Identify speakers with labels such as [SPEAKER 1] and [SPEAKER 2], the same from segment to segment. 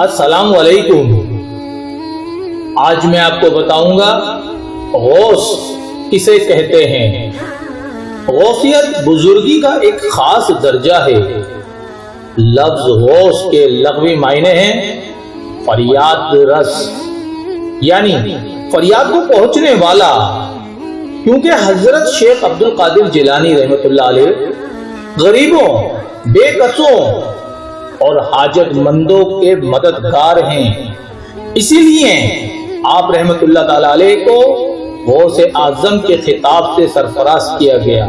[SPEAKER 1] السلام علیکم۔ آج میں آپ کو بتاؤں گا غوث کسے کہتے ہیں۔ غوثیت بزرگی کا ایک خاص درجہ ہے۔ لفظ غوث کے لغوی معنی ہیں فریاد رس، یعنی فریاد کو پہنچنے والا، کیونکہ حضرت شیخ عبد القادر جیلانی رحمۃ اللہ علیہ غریبوں، بے کسوں اور حاجت مندوں کے مددگار ہیں۔ اسی لیے آپ رحمۃ اللہ تعالی علیہ کو غوث اعظم کے خطاب سے سرفراز کیا گیا،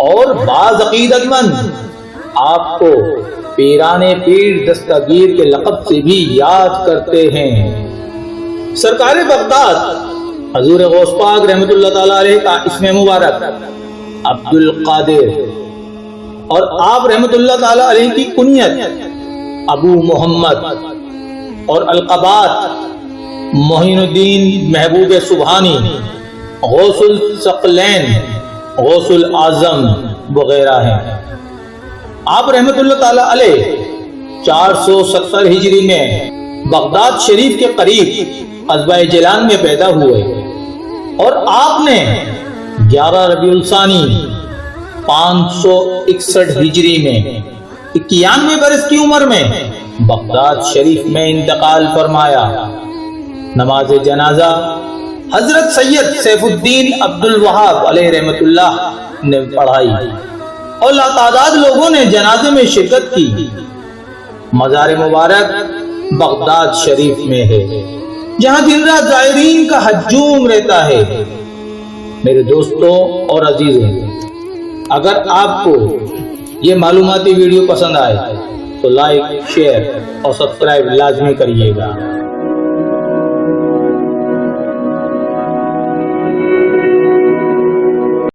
[SPEAKER 1] اور بعض عقیدت مند آپ کو پیران پیر دستگیر کے لقب سے بھی یاد کرتے ہیں۔ سرکار بغداد حضور غوث پاک رحمۃ اللہ تعالی علیہ کا اسم مبارک عبد القادر، اور آپ رحمۃ اللہ تعالی علیہ کی کنیت ابو محمد، اور القبات معین الدین محبوب سبحانی، غوث الثقلین، غوث الاعظم وغیرہ ہیں۔ آپ رحمۃ اللہ تعالی علیہ 470 ہجری میں بغداد شریف کے قریب قصبہ جیلان میں پیدا ہوئے، اور آپ نے 11 ربیع الثانی 561 ہجری میں 91 برس کی عمر میں بغداد شریف میں انتقال فرمایا۔ نماز جنازہ حضرت سید سیف الدین عبد الوہاب علیہ رحمۃ اللہ نے پڑھائی، اور لاتعداد لوگوں نے جنازے میں شرکت کی۔ مزار مبارک بغداد شریف میں ہے، جہاں دن رات زائرین کا ہجوم رہتا ہے۔ میرے دوستوں اور عزیزوں، اگر آپ کو یہ معلوماتی ویڈیو پسند آئے تو لائک، شیئر اور سبسکرائب لازمی کریے گا۔